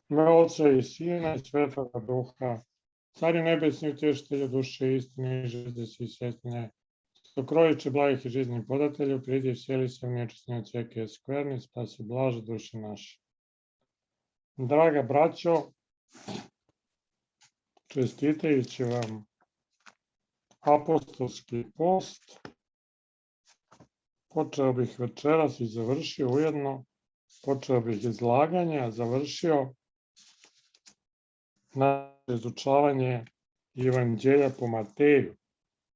ime Oca i Sina i Svetoga Duha, Cari nebesni, utješitelju duše istine i žezdesi i svjestinje, stokrojiče blagih i žiznih podatelju, pridi i sjeli se u nječesni od svijeke skverni, spasi blaže duše naše. Draga braćo, čestitajući vam apostolski post, počeo bih večeras i završio ujedno, počeo bih izlaganje, a završio na izučavanje Evanđelja po Mateju,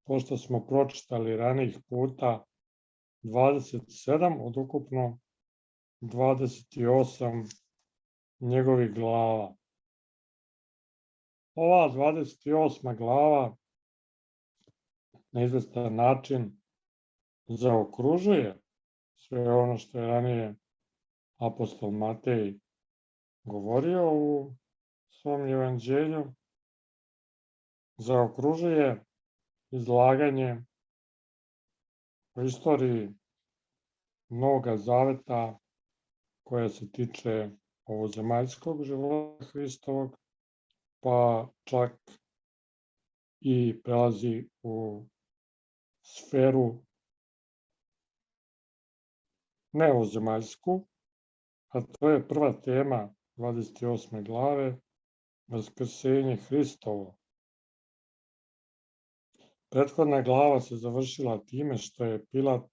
pošto smo pročitali ranijih puta 27 od ukupno 28 njegovih glava. Ova 28. glava na izvestan način zaokružuje sve ono što je ranije apostol Matej govorio u svom evanđelju, zaokružuje izlaganje o istoriji Novoga zaveta koja se tiče ovozemaljskog života Hristovog, pa čak i prelazi u sferu neovozemaljsku, a to je prva tema 28. glave, Vaskrsenje Hristovo. Prethodna glava se završila time što je Pilat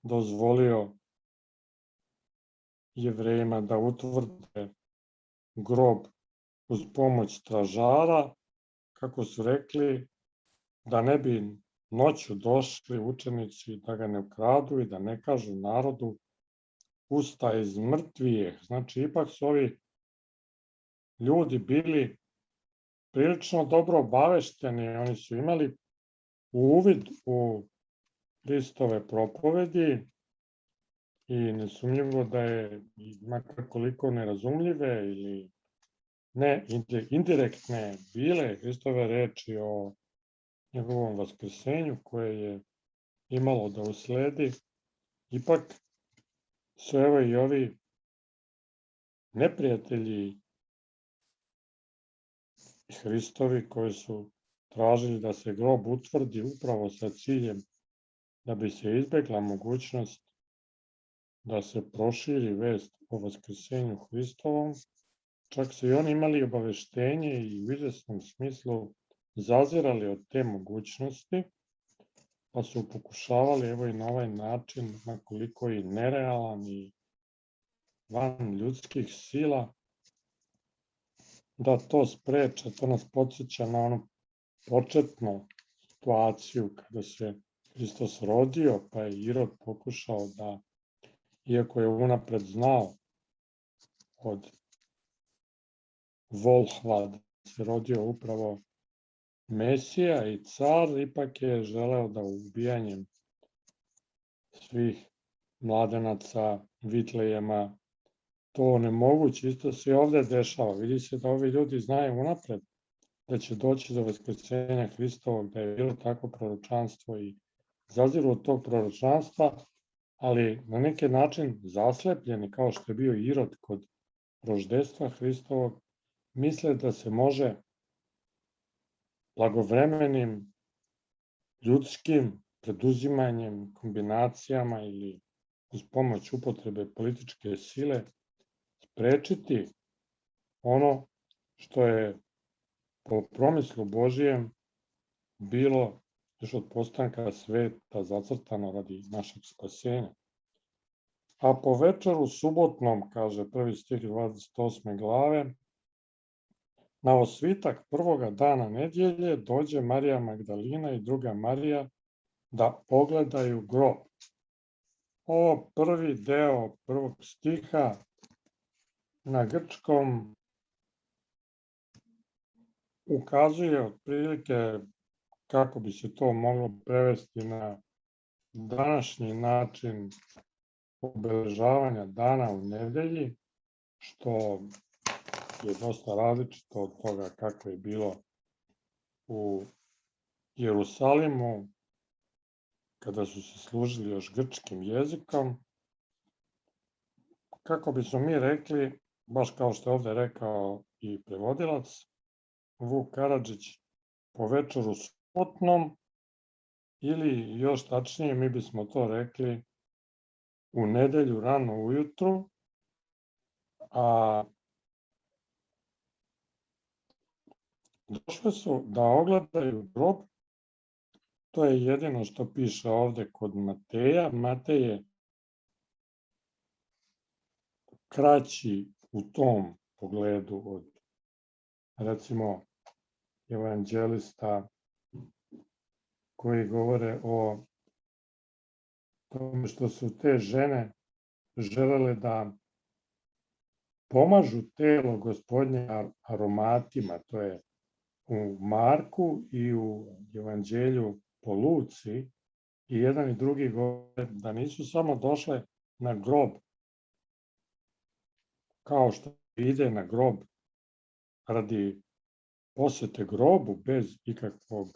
dozvolio Jevrejima da utvrde grob uz pomoć stražara, kako su rekli, da ne bi noću došli učenici da ga ne ukradu i da ne kažu narodu usta iz mrtvijeh. Znači, ipak su ovi ljudi bili prilično dobro obavešteni, oni su imali uvid u Hristove propovedi i nesumnjivo da je makar koliko nerazumljive ili ne indirektne bile Hristove reči o njegovom vaskrsenju koje je imalo da usledi, ipak su evo i ovi neprijatelji Hristovi koji su tražili da se grob utvrdi upravo sa ciljem da bi se izbegla mogućnost da se proširi vest o vaskrsenju Hristovom, čak su i oni imali obaveštenje i u izvesnom smislu zazirali od te mogućnosti, pa su pokušavali evo i na ovaj način, makoliko i nerealan i van ljudskih sila, da to spreče. To nas podsjeća na onu početnu situaciju kada se Hristos rodio, pa je Irod pokušao da, iako je unapred znao od volhva da se rodio upravo Mesija i car, ipak je želeo da ubijanjem svih mladenaca Vitlejema to onemogući. Isto se i ovde dešava. Vidi se da ovi ljudi znaju unapred da će doći do vaskrsenja Hristovog, da je bilo takvo proročanstvo i zaziru od tog proročanstva, ali na neki način zaslepljeni, kao što je bio Irod kod roždestva Hristovog, misle da se može blagovremenim ljudskim preduzimanjem, kombinacijama ili uz pomoć upotrebe političke sile sprečiti ono što je po promislu Božijem bilo još od postanka sveta zacrtano radi našeg spasenja. A po večeru subotnom, kaže prvi stih 28. glave, na osvitak prvoga dana nedjelje dođe Marija Magdalina i druga Marija da pogledaju grob. Ovo prvi deo prvog stiha na grčkom ukazuje otprilike kako bi se to moglo prevesti na današnji način obeležavanja dana u nedelji, što je dosta različito od toga kako je bilo u Jerusalimu, kada su se služili još grčkim jezikom, kako bismo mi rekli, baš kao što je ovde rekao i prevodilac, Vuk Karadžić, po večeru subotnom, ili još tačnije mi bismo to rekli u nedelju rano ujutru, a došle su da ogledaju grob. To je jedino što piše ovde kod Mateja. Matej je kraći u tom pogledu od, recimo, evanđelista koji govore o tome što su te žene želele da pomažu telo Gospodnje aromatima. To je u Marku i u evanđelju po Luci, i jedan i drugi govore da nisu samo došle na grob, kao što ide na grob radi posete grobu bez ikakvog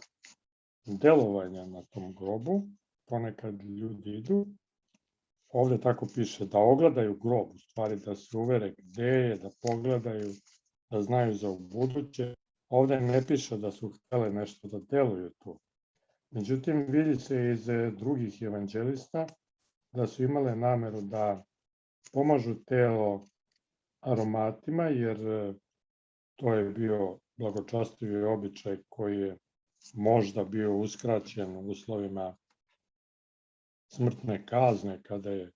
delovanja na tom grobu. Ponekad ljudi idu, ovde tako piše, da ogledaju grob, u stvari da se uvere gde je, da pogledaju, da znaju za ubuduće. Ovde ne piše da su htele nešto da deluju tu. Međutim, vidi se iz drugih evanđelista da su imale nameru da pomažu telo aromatima, jer to je bio blagočastivi običaj koji je možda bio uskraćen u uslovima smrtne kazne, kada je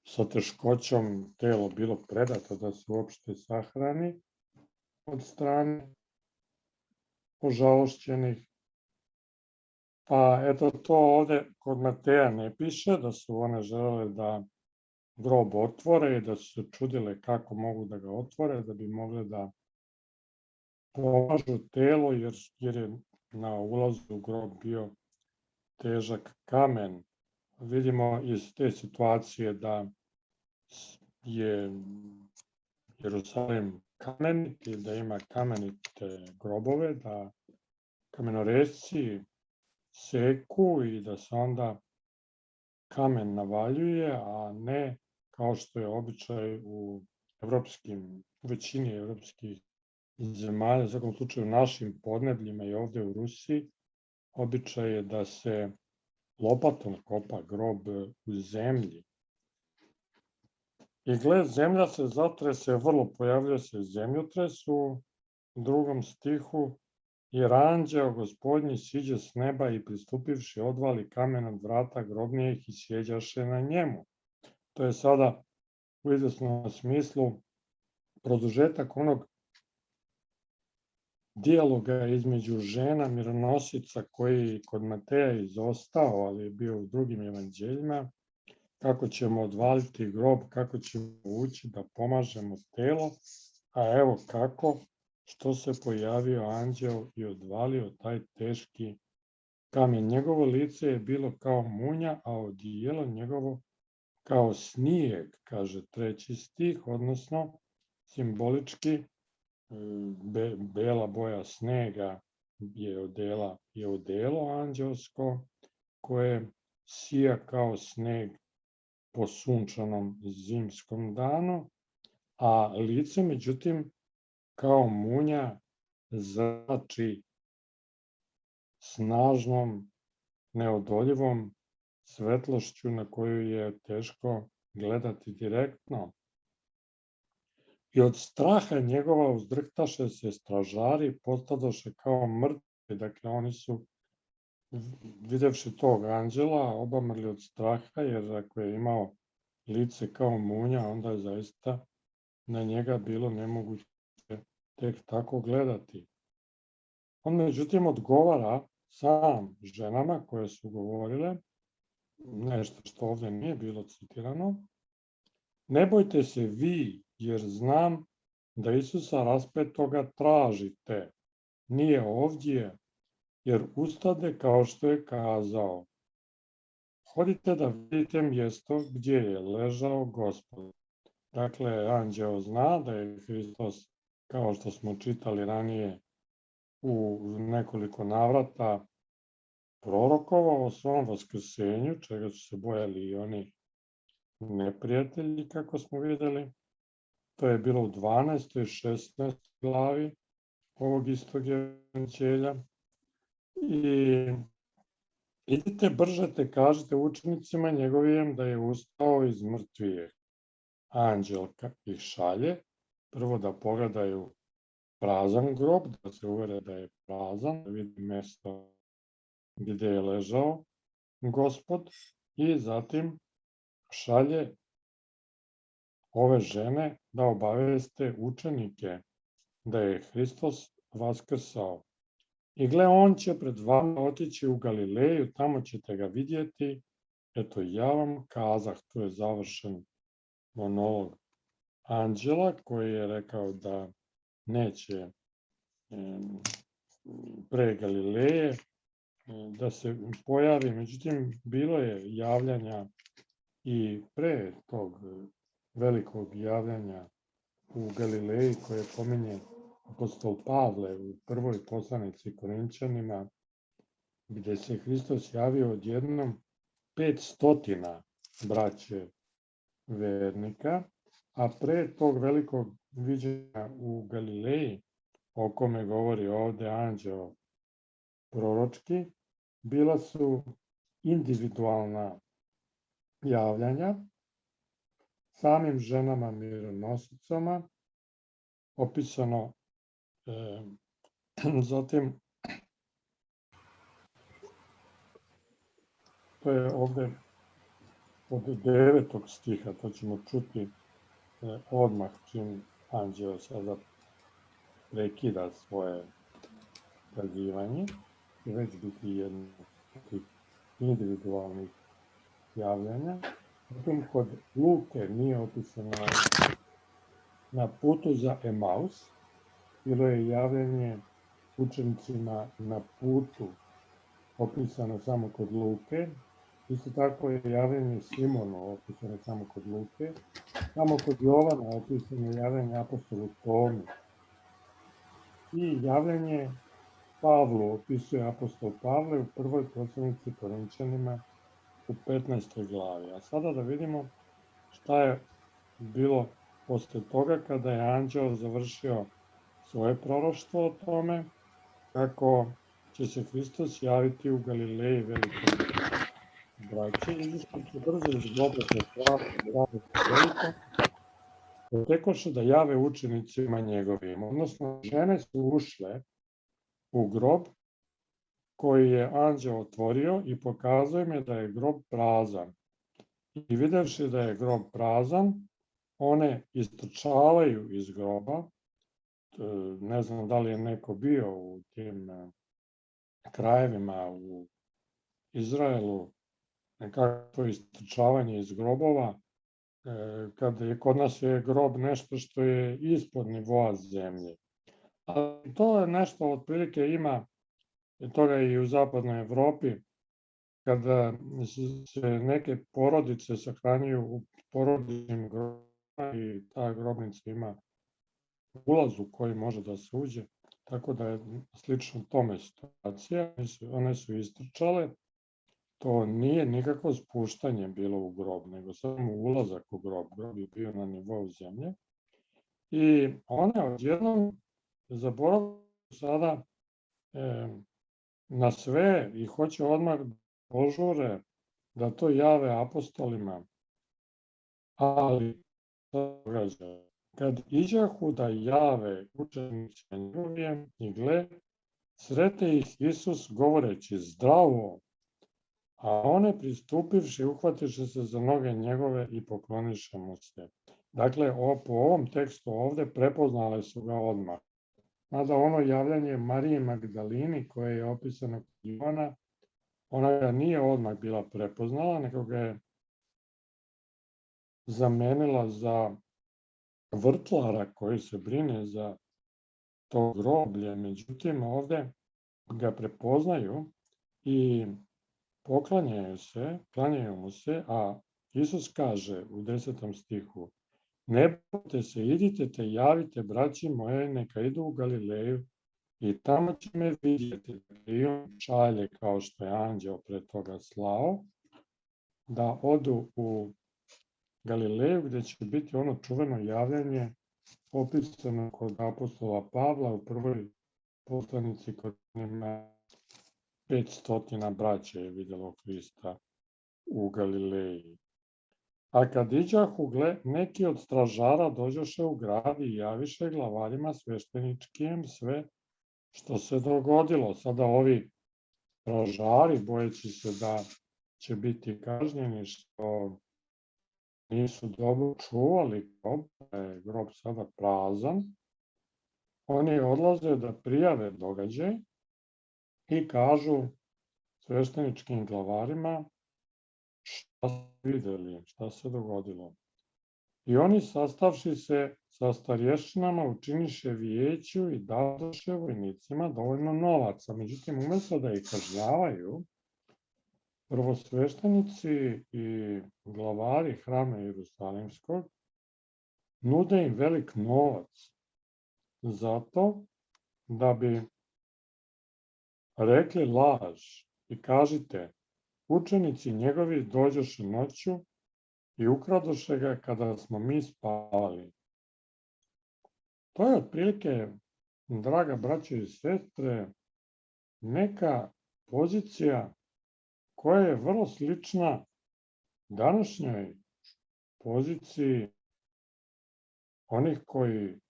sa teškoćom telo bilo predato da se uopšte sahrani od strane požalošćenih. Pa eto, to ovde kod Mateja ne piše, da su one želele da grob otvore i da su se čudile kako mogu da ga otvore, da bi mogle da pomažu telo, jer je na ulazu u grob bio težak kamen. Vidimo iz te situacije da je Jerusalim kamenit i da ima kamenite grobove, da kamenoresci seku i da se onda kamen navaljuje, a ne kao što je običaj u većini evropskih zemalja, u svakom slučaju našim podnebljima i ovde u Rusiji, običaj je da se lopatom kopa grob u zemlji. I gle, zemlja se zatrese, vrlo pojavljuje se zemljotres u 2. stihu, jer anđeo Gospodnji siđe s neba i pristupivši odvali kamen od vrata grobnijih i sjeđaše na njemu. To je sada u izvesnom smislu produžetak onog dijaloga između žena mironosica koji je kod Mateja izostao, ali je bio u drugim evanđeljima, kako ćemo odvaliti grob, kako ćemo ući da pomažemo telo, a evo kako, što se pojavio anđeo i odvalio taj teški kamen. Njegovo lice je bilo kao munja, a odijelo njegovo kao snijeg, kaže 3. stih, odnosno simbolički bela boja snega je odelo anđelsko, koje sija kao sneg po sunčanom zimskom danu, a lice, međutim, kao munja zrači snažnom, neodoljivom svetlošću na koju je teško gledati direktno. I od straha njegova uzdrhtaše se stražari, postadoše kao mrtvi, dakle oni su, videvši tog anđela, obamrli od straha, jer ako je imao lice kao munja, onda je zaista na njega bilo nemoguće tek tako gledati. On međutim odgovara sam ženama koje su govorile, nešto što ovdje nije bilo citirano, ne bojte se vi, jer znam da Isusa raspetoga tražite. Nije ovdje, jer ustade kao što je kazao. Hodite da vidite mjesto gdje je ležao Gospod. Dakle, anđeo zna da je Hristos, kao što smo čitali ranije, u nekoliko navrata prorokovao o svom vaskrsenju, čega su se bojali i oni neprijatelji, kako smo vidjeli. To je bilo u 12. i 16. glavi ovog istog evanđelja. I idite brže te kažete učenicima njegovim da je ustao iz mrtvih. Anđel ih šalje, prvo da pogledaju prazan grob, da se uvere da je prazan, da vidi mjesto gdje je ležao Gospod, i zatim šalje ove žene da obaveste učenike da je Hristos vaskrsao. I gle, on će pred vama otići u Galileju, tamo ćete ga vidjeti. Eto, ja vam kazah, to je završen monolog anđela koji je rekao da neće pre Galileje da se pojavi. Međutim, bilo je javljanja i pre tog velikog javljanja u Galileji koje pominje apostol Pavle u prvoj poslanici Korinčanima, gdje se Hristos javio odjednom 500 braće vernika, a pre tog velikog viđenja u Galileji, o kome govori ovdje anđeo proročki, bila su individualna javljanja samim ženama mironosicama, opisano zatim, to je ovdje od 9. stiha, to ćemo čuti odmah čim anđeo sada prekida svoje kazivanje, i već biti jedno od individualnih javljanja. Zatim kod Luke nije opisano na putu za Emaus, bilo je javljanje učenicima na putu opisano samo kod Luke. Isto tako je javljanje Simonu opisano samo kod Luke. Samo kod Jovana opisano je javljanje apostolu Tomi. I javljanje Pavlu opisuje apostol Pavle u prvoj poslanici Korinčanima u 15. glavi. A sada da vidimo šta je bilo posle toga kada je anđeo završio svoje proroštvo o tome kako će se Hristos javiti u Galileji velikom braći. Izišli će brzo iz groba sa slavnom velikom, otekoše da jave učenicima njegovim. Odnosno, žene su ušle u grob koji je anđeo otvorio i pokazuje im da je grob prazan. I videvši da je grob prazan, one istrčavaju iz groba. Ne znam da li je neko bio u tim krajevima u Izraelu, nekako istrčavanje iz grobova, kad je kod nas je grob nešto što je ispod nivoa zemlje. Ali to je nešto otprilike ima toga i u zapadnoj Evropi, kada se neke porodice sahranjuju u porodičnim grobima i ta grobnica ima ulaz u koji može da se uđe, tako da je slično tome situacija. One su istrčale, to nije nikakvo spuštanje bilo u grob, nego samo ulazak u grob. Grob je bio na nivou zemlje. I one odjednom zaboravljaju sada na sve i hoće odmah požure da to jave apostolima. Ali to događa. Kad iđahu da jave učenicima njegovim, i gle, srete ih Isus govoreći zdravo, a one pristupivši uhvatiše se za noge njegove i pokloniše mu se. Dakle, po ovom tekstu ovdje prepoznale su ga odmah. Mada ono javljanje Marije Magdalini koje je opisano kod Ivana, ona ga nije odmah bila prepoznala, nego ga je zamenila za vrtlara koji se brine za to groblje. Međutim, ovdje ga prepoznaju i klanjaju mu se, a Isus kaže u 10. stihu: ne bojte se, idite te javite braći moje, neka idu u Galileju i tamo će me vidjeti. I on šalje, kao što je anđeo pre toga slao, da odu u Galileju, gdje će biti ono čuveno javljanje opisano kod apostola Pavla u prvoj poslanici kod njima 500 braće je vidjelo Hrista u Galileji. A kad iđahu, neki od stražara dođoše u grad i javiše glavarima svešteničkim sve što se dogodilo. Sada ovi stražari, bojeći se da će biti kažnjeni što nisu dobro čuvali grob, da je grob sada prazan, oni odlaze da prijave događaj i kažu svešteničkim glavarima šta su vidjeli, šta se dogodilo. I oni, sastavši se sa starješinama, učiniše vijeću i dadoše vojnicima dovoljno novaca. Međutim, umjesto da ih kažnjavaju, prvosveštenici i glavari hrama Jerusalimskog nude im velik novac zato da bi rekli laž i kažite, učenici njegovi dođoše noću i ukradoše ga kada smo mi spavali. To je otprilike, draga braćo i sestre, neka pozicija koja je vrlo slična današnjoj poziciji onih koji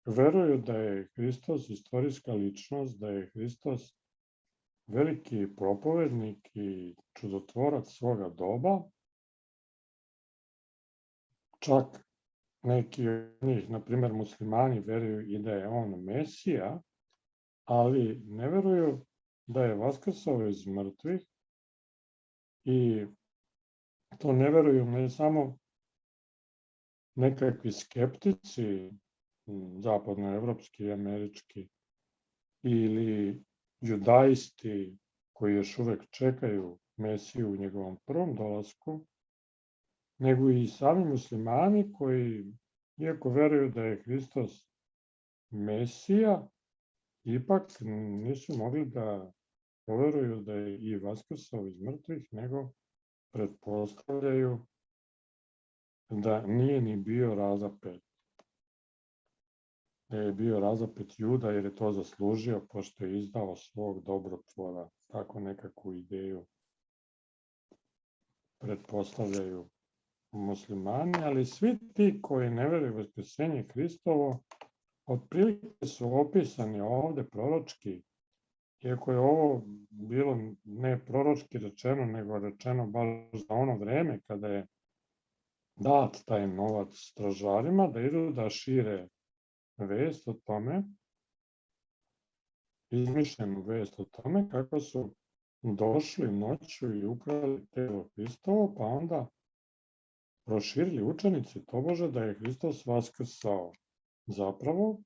veruju da je Hristos istorijska ličnost, da je Hristos veliki propovednik i čudotvorac svoga doba. Čak neki od njih, na primjer muslimani, veruju i da je on Mesija, ali ne veruju da je vaskrsao iz mrtvih i to ne veruju ne samo nekakvi skeptici, zapadnoevropski i američki, ili judaisti koji još uvek čekaju Mesiju u njegovom prvom dolasku, nego i sami muslimani koji, iako veruju da je Hristos Mesija, ipak nisu mogli da poveruju da je i vaskrsao iz mrtvih, nego pretpostavljaju da nije ni bio razapet. Da je bio razapet Juda jer je to zaslužio pošto je izdao svog dobrotvora. Tako nekakvu ideju pretpostavljaju muslimani, ali svi ti koji ne veruju u vaskrsenje Hristovo, otprilike su opisani ovde proročki, iako je ovo bilo ne proročki rečeno, nego rečeno baš za ono vreme kada je dat taj novac stražarima, da idu da šire vest o tome, izmišljenu vest o tome kako su došli noću i ukrali telo Hristovo, pa onda proširili učenici tobože da je Hristos vaskrsao. Zapravo,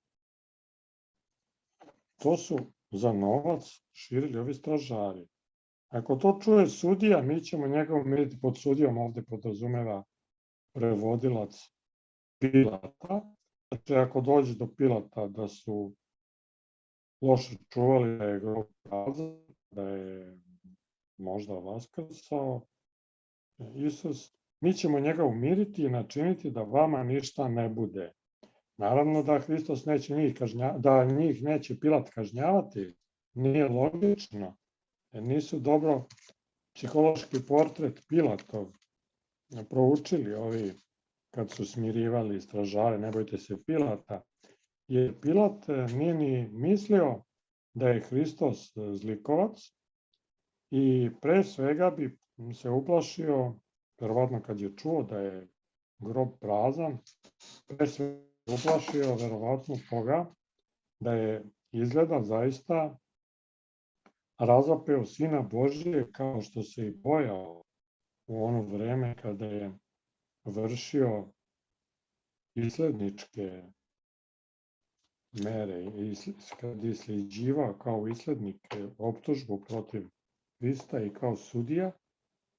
to su za novac širili ovi stražari. Ako to čuje sudija, mi ćemo njega umiriti pod sudijom, ovde podrazumeva prevodilac Pilata. Znači, ako dođe do Pilata da su loše čuvali da je grob prazan, da je možda vaskrsao Isus, mi ćemo njega umiriti i načiniti da vama ništa ne bude. Naravno da Hristos neće da njih neće Pilat kažnjavati, nije logično, jer nisu dobro psihološki portret Pilatov proučili ovi kad su smirivali stražare, ne bojte se Pilata, jer Pilat nije ni mislio da je Hristos zlikovac i pre svega bi se uplašio, verovatno kad je čuo da je grob prazan, pre svega uplašio verovatno toga da je izgleda zaista razapeo Sina Božije kao što se i bojao u ono vreme kada je vršio isledničke mere i kad je sljeđivao kao islednik optužbu protiv Hrista i kao sudija,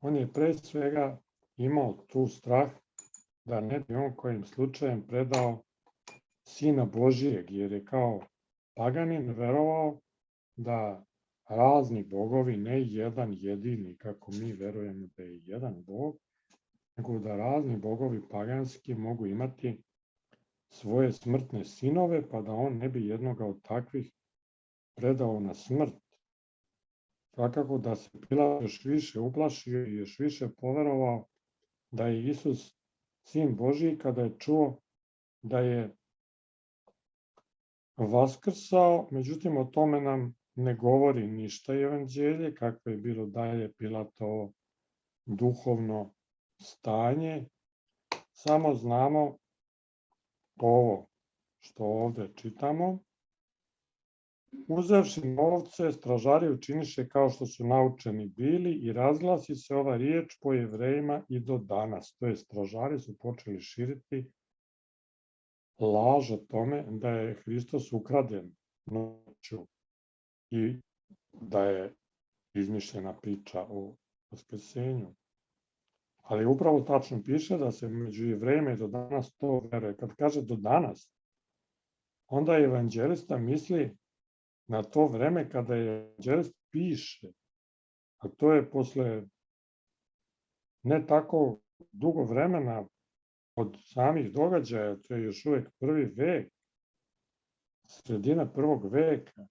on je pre svega imao tu strah da ne bi on kojim slučajem predao Sina Božijeg, jer je kao paganin verovao da razni bogovi, ne jedan jedini, kako mi verujemo da je jedan bog, nego da razni bogovi paganski mogu imati svoje smrtne sinove, pa da on ne bi jednoga od takvih predao na smrt. Svakako da se Pilat još više uplašio i još više poverovao da je Isus sin Božiji kada je čuo da je vaskrsao, međutim o tome nam ne govori ništa evanđelje, kako je bilo dalje Pilatovo duhovno stanje, samo znamo ovo što ovde čitamo. Uzevši novce, stražari učiniše kao što su naučeni bili i razglasi se ova riječ po Jevrejima i do danas. To je, stražari su počeli širiti laž o tome da je Hristos ukraden noću i da je izmišljena priča o vaskrsenju. Ali upravo tačno piše da se među Jevrejima i do danas to veruje. Kad kaže do danas, onda evanđelista misli na to vreme kada je evanđelist piše, a to je posle ne tako dugo vremena od samih događaja, to je još uvek prvi vek, sredina prvog veka,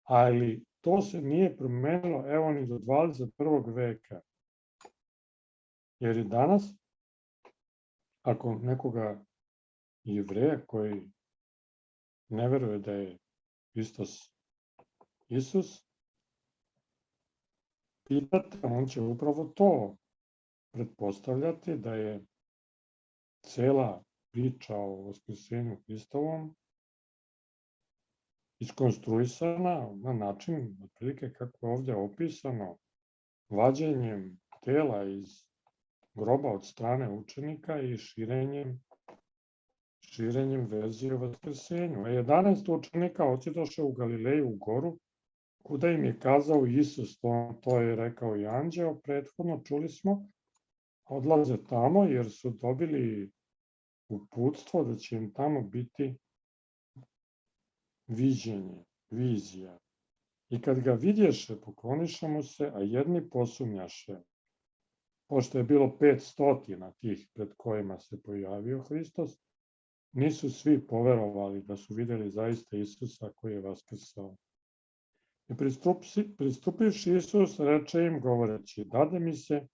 ali to se nije promenilo evo ni do 21. veka. Jer i danas, ako nekoga Jevreja koji ne veruje da je Hristos Isus, pitate, on će upravo to pretpostavljati, da je cela priča o vaskrsenju Hristovom iskonstruisana na način, otprilike kako je ovde opisano, vađenjem tela iz groba od strane učenika i širenjem verzije o vaskrsenju. A 11 učenika otidoše u Galileju u goru, kuda im je kazao Isus, to je rekao i anđeo, prethodno čuli smo, odlaze tamo jer su dobili uputstvo da će im tamo biti viđenje, vizija. I kad ga vidješe, pokloniše mu se, a jedni posumnjaše. Pošto je bilo 500 tih pred kojima se pojavio Hristos, nisu svi poverovali da su videli zaista Isusa koji je vaskrsao. I pristupivši Isus, reče im govoreći, dade mi se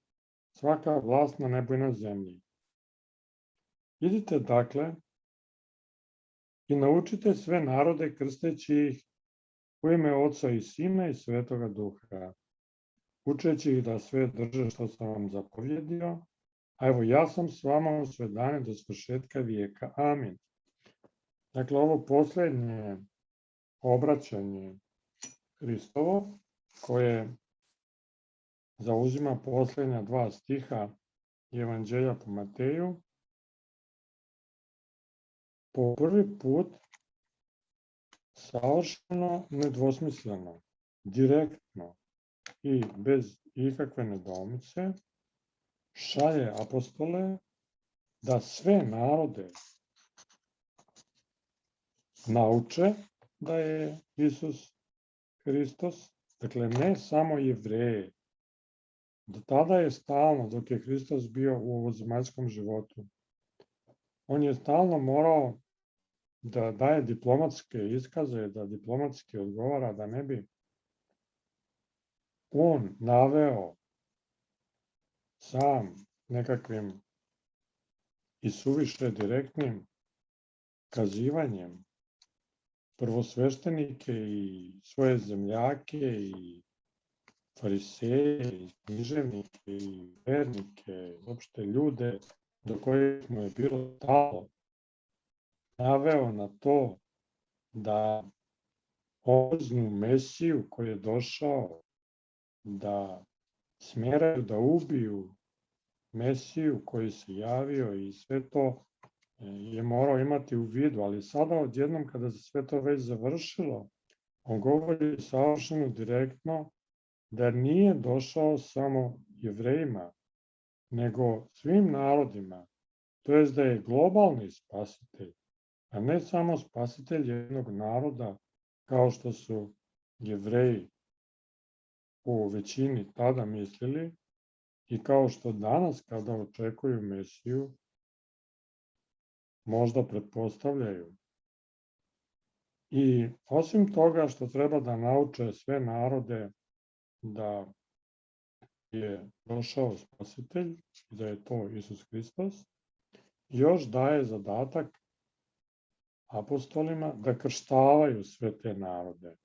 svaka vlast na nebu i na zemlji. Idite dakle i naučite sve narode krsteći ih u ime Oca i Sina i Svetoga Duha, učeći ih da sve drže što sam vam zapovjedio, a evo ja sam s vama u sve dane do svršetka vijeka. Amin. Dakle, ovo poslednje obraćanje Hristovo, koje zauzima poslednja 2 stiha Evanđelja po Mateju, po prvi put savršeno nedvosmisleno, direktno i bez ikakve nedoumice šalje apostole da sve narode nauče da je Isus Hristos, dakle ne samo Jevreje. Do tada je stalno, dok je Hristos bio u ovozemaljskom životu, on je stalno morao da daje diplomatske iskaze, da diplomatski odgovara, da ne bi on naveo sam nekakvim i suviše direktnim kazivanjem prvosveštenike i svoje zemljake i fariseje i književnike i vernike, uopšte ljude do kojih mu je bilo stalo, naveo na to da opoznu Mesiju koji je došao da smjeraju, da ubiju Mesiju koji se javio i sve to je morao imati u vidu, ali sada odjednom kada se sve to već završilo, on govori savršeno direktno da nije došao samo Jevrejima, nego svim narodima, to jest da je globalni spasitelj, a ne samo spasitelj jednog naroda kao što su Jevreji u većini tada mislili, I kao što danas kada očekuju Mesiju, možda pretpostavljaju. I osim toga što treba da nauče sve narode da je došao spasitelj, da je to Isus Hristos, još daje zadatak apostolima da krštavaju sve te narode.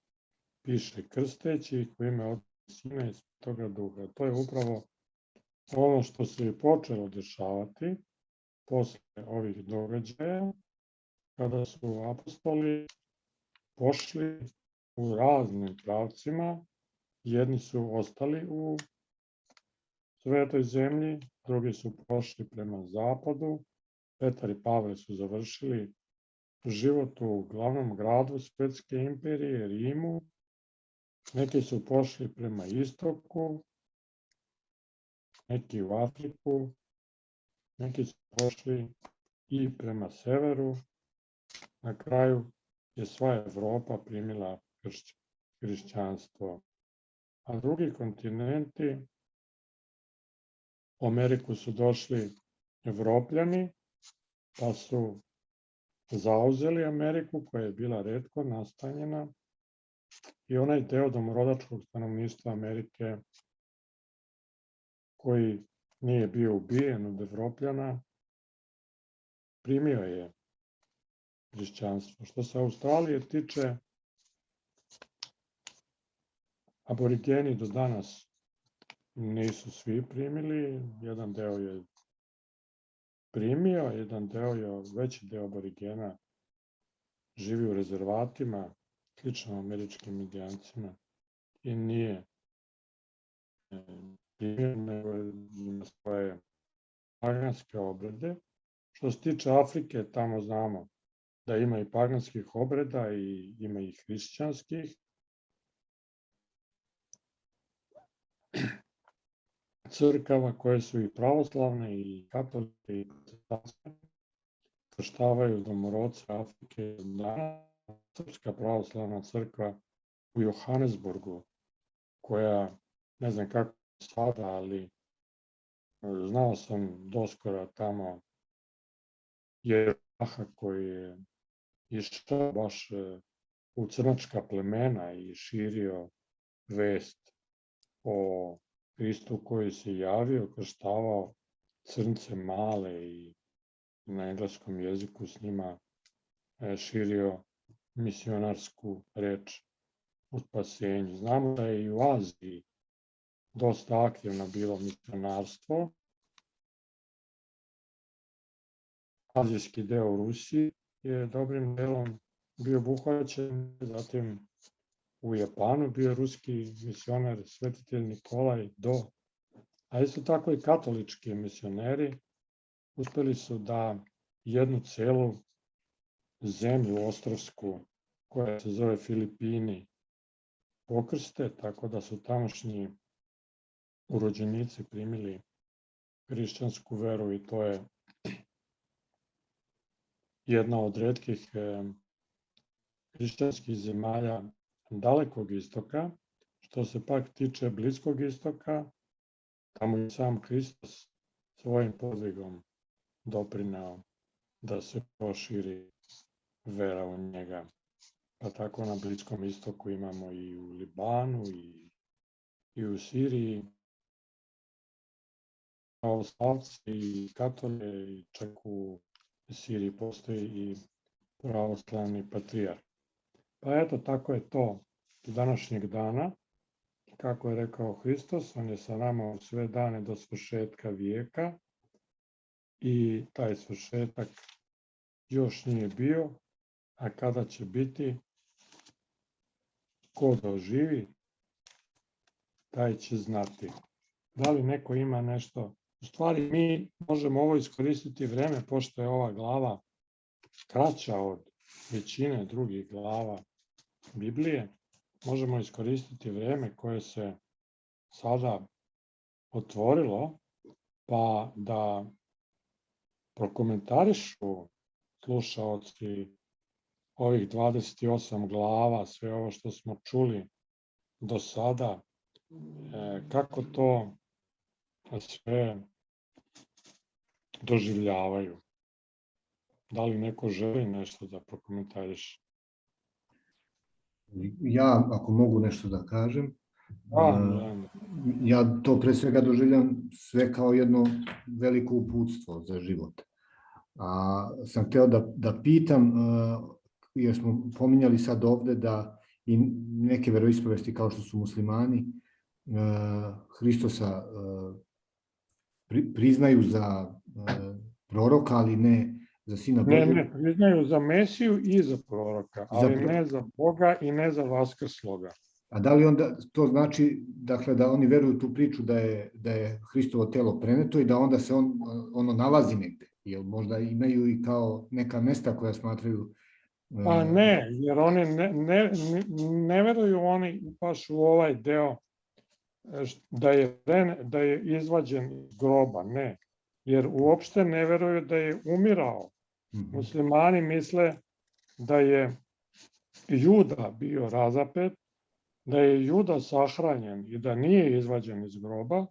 Piše krsteći ih u ime Oca i Sina i Svetoga Duha. To je upravo ono što se je počelo dešavati posle ovih događaja, kada su apostoli pošli u raznim pravcima. Jedni su ostali u svetoj zemlji, drugi su pošli prema zapadu. Petar i Pavle su završili život u glavnom gradu Svetske imperije, Rimu. Neki su pošli prema istoku, neki u Afriku, neki su pošli i prema severu. Na kraju je sva Evropa primila hrišćanstvo. A drugi kontinenti, u Ameriku su došli Evropljani, pa su zauzeli Ameriku, koja je bila retko nastanjena, i onaj deo domorodačkog stanovništva Amerike koji nije bio ubijen od Evropljana, primio je hrišćanstvo. Što se Australije tiče, aborigeni do danas nisu svi primili, jedan deo je primio, jedan deo je, veći deo aborigena živi u rezervatima, slično američkim indijancima, i nije primio, nego ima svoje paganske obrede. Što se tiče Afrike, tamo znamo da ima i paganskih obreda i ima i hrišćanskih. Crkava koje su i pravoslavne i katolike i protestantske krštavaju domorodce Afrike. Srpska pravoslavna crkva u Johannesburgu, koja, ne znam kako sada, ali znao sam doskora tamo jereha koji je išao baš u crnačka plemena i širio vest o Hristu koji se javio, krštavao crnce male i na engleskom jeziku s njima širio misionarsku reč u spasenju. Znamo da je i u Aziji dosta aktivno bilo misionarstvo. Azijski deo u Rusiji je dobrim delom bio obuhvaćen, zatim u Japanu bio ruski misionar svetitelj Nikolaj Do, a isto tako i katolički misioneri uspeli su da jednu celu zemlju ostrvsku, koja se zove Filipini, pokrste, tako da su tamošnji urođenici primili hrišćansku veru, i to je jedna od retkih hrišćanskih zemalja Dalekog istoka. Što se pak tiče Bliskog istoka, tamo je sam Hristos svojim podvigom doprineo da se proširi vera u njega. Pa tako na Bliskom istoku imamo i u Libanu i u Siriji pravoslavci i katolike, i čak u Siriji postoji i pravoslavni patrijarh. Pa eto, tako je to današnjeg dana. Kako je rekao Hristos, on je sa nama u sve dane do svršetka vijeka, i taj svršetak još nije bio, a kada će biti, ko doživi, taj će znati. Da li neko ima nešto? U stvari, mi možemo ovo iskoristiti vreme, pošto je ova glava kraća od većine drugih glava Biblije, možemo iskoristiti vreme koje se sada otvorilo, pa da prokomentarišu slušaoci ovih 28 glava, sve ovo što smo čuli do sada, kako to sve doživljavaju. Da li neko želi nešto da prokomentariše? Ja, ako mogu nešto da kažem, Da. ja to pre svega doživljam sve kao jedno veliko uputstvo za život. A sam hteo da pitam, jer smo pominjali sad ovde da i neke veroispovesti kao što su muslimani Hristosa priznaju za proroka, ali ne za Sina Božeg. Ne, priznaju za Mesiju i za proroka, ali ne za Boga i ne za Vaskrsloga. A da li onda to znači, dakle, da oni veruju tu priču da je Hristovo telo preneto i da onda se ono nalazi negde? Jer možda imaju i kao neka mesta koja smatraju... Pa ne, jer oni ne veruju oni baš u ovaj deo da je izvađen iz groba, ne. Jer uopšte ne veruju da je umirao. Muslimani misle da je Juda bio razapet, da je Juda sahranjen i da nije izvađen iz groba,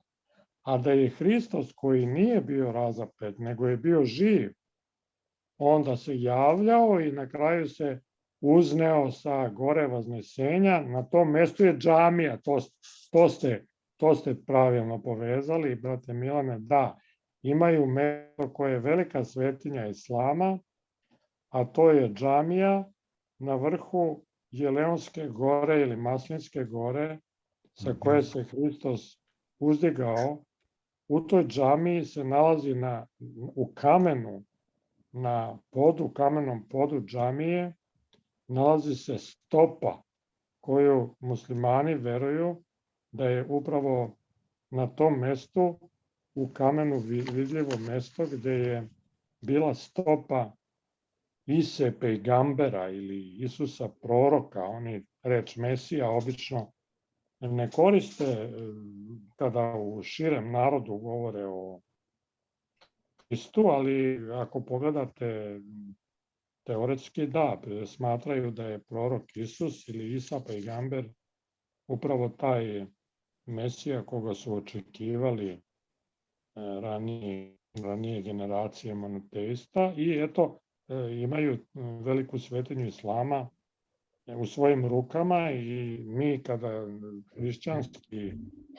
a da je Hristos koji nije bio razapet, nego je bio živ, onda se javljao i na kraju se uzneo sa gore Vaznesenja. Na tom mestu je džamija, to ste pravilno povezali, brate Milane, da, imaju mesto koje je velika svetinja Islama, a to je džamija na vrhu Jeleonske gore ili Maslinske gore, sa koje se Hristos uzdigao. U toj džamiji se nalazi u kamenu, na kamenom podu džamije, nalazi se stopa koju muslimani veruju da je upravo na tom mestu u kamenu vidljivo mesto gde je bila stopa Ise pejgambera ili Isusa proroka. Oni reč Mesija obično ne koriste kada u širem narodu govore o Hristu, ali ako pogledate teoretski da, smatraju da je prorok Isus ili Isa pejgamber upravo taj Mesija koga su očekivali ranije generacije monoteista i eto, imaju veliku svetinju Islama u svojim rukama i mi kada hrišćanski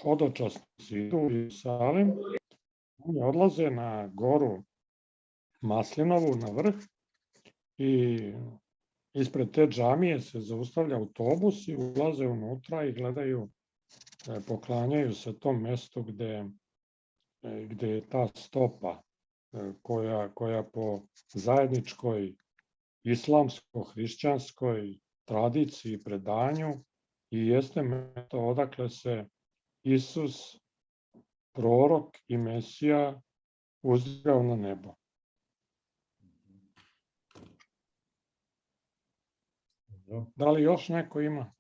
hodočasnici idu u Jerusalim, oni odlaze na goru Maslinovu, na vrh, i ispred te džamije se zaustavlja autobus i ulaze unutra i gledaju, poklanjaju se tom mestu gde je ta stopa koja po zajedničkoj islamsko-hrišćanskoj tradiciji i predanju i jeste mesto odakle se Isus, prorok i Mesija, uzdigao na nebo. Da li još neko ima?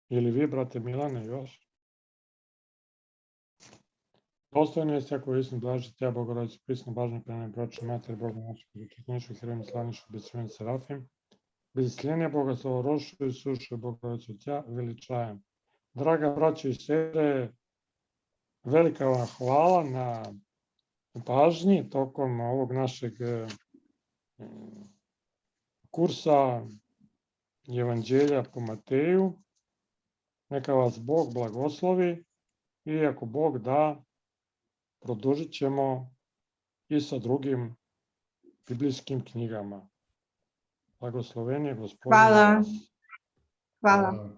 Ili vi, brate Milane, još? Dostojno je se koji istim blaži Tja, Bogorodice, prisno, blažno, prema broču, mater, Boga naša, pričetnišu, herojem, slavnišu, bezsvojim serafim, bezislenja Boga, slovo rošu i sušu, Bogorodicu Tja, veličajem. Draga braće i sestre, velika vam hvala na pažnji tokom ovog našeg kursa Evanđelja po Mateju. Neka vas Bog blagoslovi i ako Bog da, produžit ćemo i sa drugim biblijskim knjigama. Blagoslovenje Gospodine. Hvala.